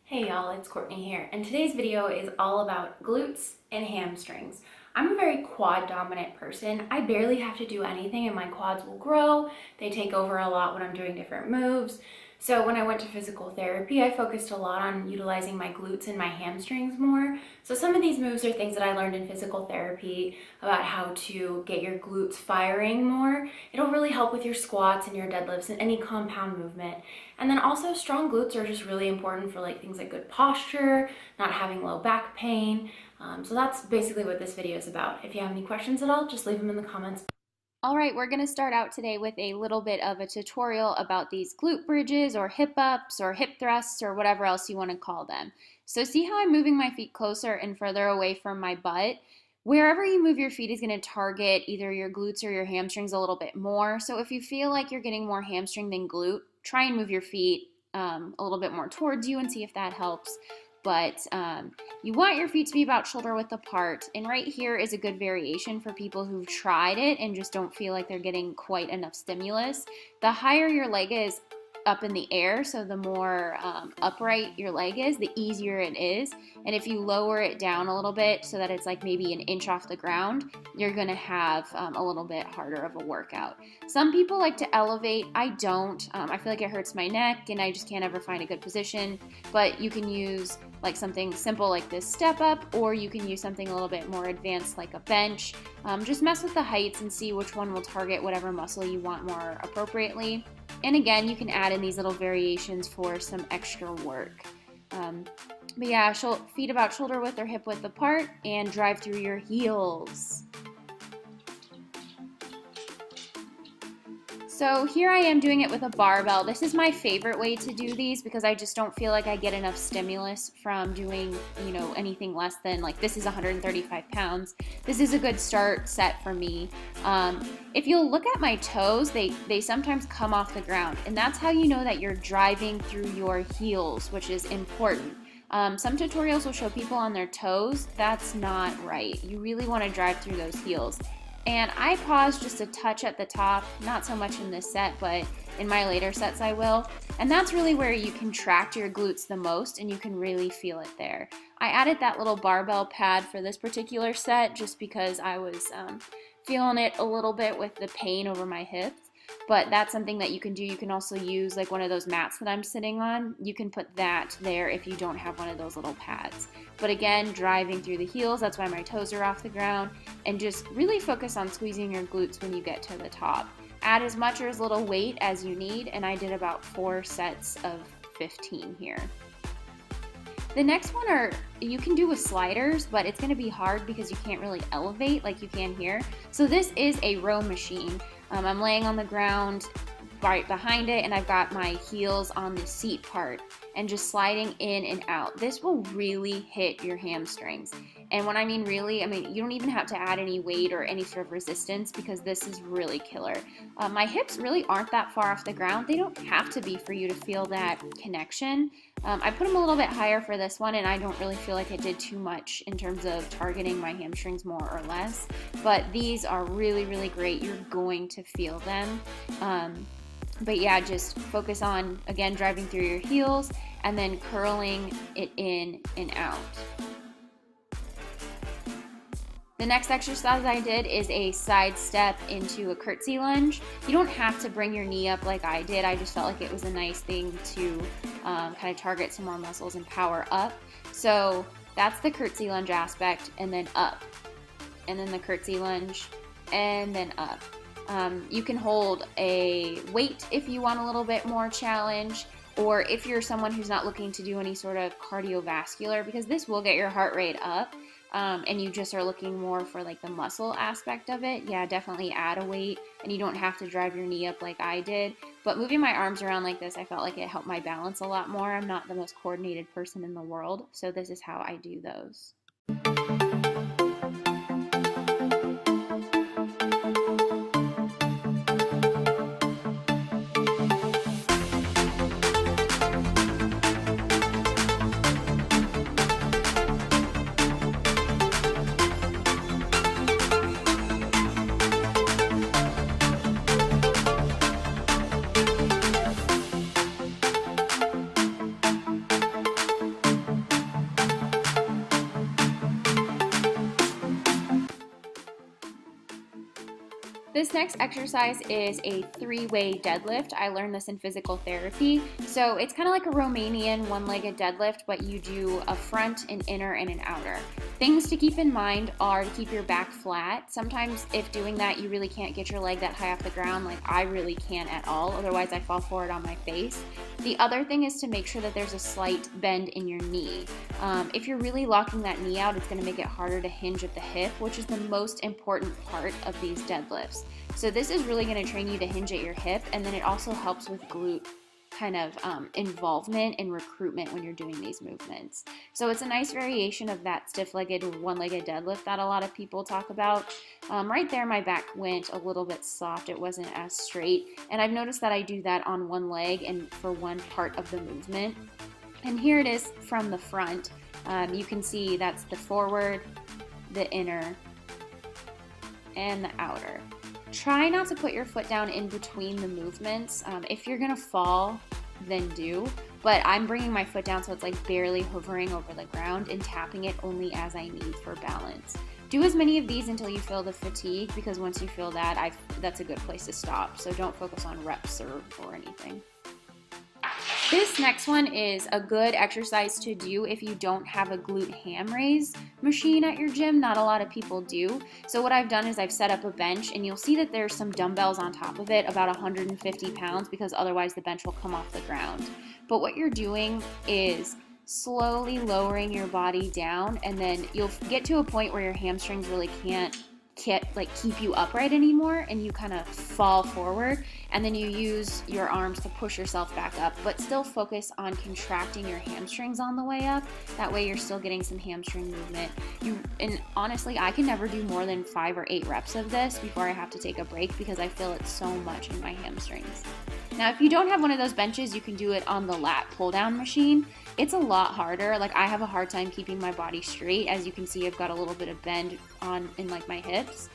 Hey y'all, it's Courtney here, and today's video is all about glutes and hamstrings. I'm a very quad dominant person. I barely have to do anything and my quads will grow. They take over a lot when I'm doing different moves. So when I went to physical therapy, I focused a lot on utilizing my glutes and my hamstrings more. So some of these moves are things that I learned in physical therapy about how to get your glutes firing more. It'll really help with your squats and your deadlifts and any compound movement. And then also strong glutes are just really important for like things like good posture, not having low back pain. So that's basically what this video is about. If you have any questions at all, just leave them in the comments. All right, we're going to start out today with a little bit of a tutorial about these glute bridges or hip ups or hip thrusts or whatever else you want to call them. So see how I'm moving my feet closer and further away from my butt? Wherever you move your feet is going to target either your glutes or your hamstrings a little bit more. So if you feel like you're getting more hamstring than glute, try and move your feet a little bit more towards you and see if that helps. But you want your feet to be about shoulder width apart. And right here is a good variation for people who've tried it and just don't feel like they're getting quite enough stimulus. The higher your leg is up in the air, so the more upright your leg is, the easier it is. And if you lower it down a little bit so that it's like maybe an inch off the ground, you're gonna have a little bit harder of a workout. Some people like to elevate. I don't. I feel like it hurts my neck and I just can't ever find a good position. But you can use like something simple like this step up, or you can use something a little bit more advanced like a bench. Just mess with the heights and see which one will target whatever muscle you want more appropriately. And again, you can add in these little variations for some extra work. But yeah, feet about shoulder width or hip width apart and drive through your heels. So here I am doing it with a barbell. This is my favorite way to do these because I just don't feel like I get enough stimulus from doing, anything less than, like, this is 135 pounds. This is a good start set for me. If you'll look at my toes, they sometimes come off the ground, and that's how you know that you're driving through your heels, which is important. Some tutorials will show people on their toes. That's not right. You really want to drive through those heels. And I pause just a touch at the top, not so much in this set, but in my later sets I will. And that's really where you contract your glutes the most and you can really feel it there. I added that little barbell pad for this particular set just because I was feeling it a little bit with the pain over my hips. But that's something that you can do. You can also use like one of those mats that I'm sitting on. You can put that there if you don't have one of those little pads. But again, driving through the heels, that's why my toes are off the ground. And just really focus on squeezing your glutes when you get to the top. Add as much or as little weight as you need, and I did about 4 sets of 15 here. The next one you can do with sliders, but it's gonna be hard because you can't really elevate like you can here. So this is a row machine. I'm laying on the ground right behind it, and I've got my heels on the seat part and just sliding in and out. This will really hit your hamstrings. And when I mean really, I mean you don't even have to add any weight or any sort of resistance because this is really killer. My hips really aren't that far off the ground. They don't have to be for you to feel that connection. I put them a little bit higher for this one, and I don't really feel like it did too much in terms of targeting my hamstrings more or less. But these are really, really great. You're going to feel them. But yeah, just focus on, again, driving through your heels and then curling it in and out. The next exercise I did is a side step into a curtsy lunge. You don't have to bring your knee up like I did. I just felt like it was a nice thing to kind of target some more muscles and power up. So that's the curtsy lunge aspect, and then up. And then the curtsy lunge, and then up. You can hold a weight if you want a little bit more challenge, or if you're someone who's not looking to do any sort of cardiovascular, because this will get your heart rate up, and you just are looking more for like the muscle aspect of it. Yeah, definitely add a weight, and you don't have to drive your knee up like I did. But moving my arms around like this, I felt like it helped my balance a lot more. I'm not the most coordinated person in the world, so this is how I do those. This next exercise is a 3-way deadlift. I learned this in physical therapy. So it's kind of like a Romanian one-legged deadlift, but you do a front, an inner, and an outer. Things to keep in mind are to keep your back flat. Sometimes if doing that, you really can't get your leg that high off the ground. Like I really can't at all. Otherwise I fall forward on my face. The other thing is to make sure that there's a slight bend in your knee. If you're really locking that knee out, it's going to make it harder to hinge at the hip, which is the most important part of these deadlifts. So this is really going to train you to hinge at your hip, and then it also helps with glute kind of involvement and recruitment when you're doing these movements. So it's a nice variation of that stiff-legged, one-legged deadlift that a lot of people talk about. Right there, my back went a little bit soft. It wasn't as straight, and I've noticed that I do that on one leg and for one part of the movement. And here it is from the front. You can see that's the forward, the inner, and the outer. Try not to put your foot down in between the movements. If you're gonna fall, then do. But I'm bringing my foot down so it's like barely hovering over the ground and tapping it only as I need for balance. Do as many of these until you feel the fatigue, because once you feel that, that's a good place to stop. So don't focus on reps or anything. This next one is a good exercise to do if you don't have a glute ham raise machine at your gym. Not a lot of people do. So what I've done is I've set up a bench, and you'll see that there's some dumbbells on top of it, about 150 pounds, because otherwise the bench will come off the ground. But what you're doing is slowly lowering your body down, and then you'll get to a point where your hamstrings really can't keep you upright anymore, and you kind of fall forward, and then you use your arms to push yourself back up, but still focus on contracting your hamstrings on the way up. That way you're still getting some hamstring movement. And honestly, I can never do more than 5 or 8 reps of this before I have to take a break, because I feel it so much in my hamstrings. Now, if you don't have one of those benches, you can do it on the lat pull down machine. It's a lot harder. Like, I have a hard time keeping my body straight. As you can see, I've got a little bit of bend in like my hips.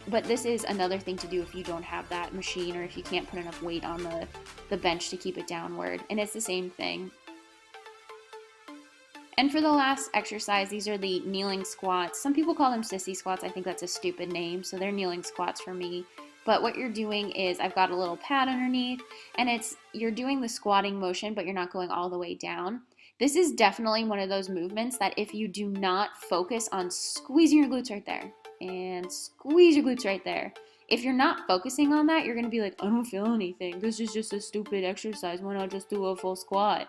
But this is another thing to do if you don't have that machine, or if you can't put enough weight on the bench to keep it downward. And it's the same thing. And for the last exercise, these are the kneeling squats. Some people call them sissy squats. I think that's a stupid name, so they're kneeling squats for me. But what you're doing is, I've got a little pad underneath, and you're doing the squatting motion, but you're not going all the way down. This is definitely one of those movements that if you do not focus on squeezing your glutes right there, and squeeze your glutes right there, if you're not focusing on that, you're going to be like, I don't feel anything. This is just a stupid exercise. Why not just do a full squat?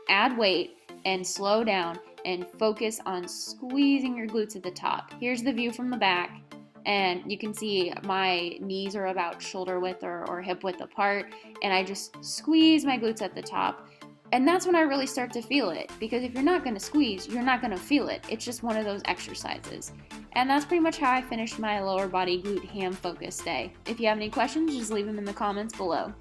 Add weight and slow down and focus on squeezing your glutes at the top. Here's the view from the back. And you can see my knees are about shoulder width or hip width apart, and I just squeeze my glutes at the top. And that's when I really start to feel it, because if you're not going to squeeze, you're not going to feel it. It's just one of those exercises. And that's pretty much how I finished my lower body glute ham focus day. If you have any questions, just leave them in the comments below.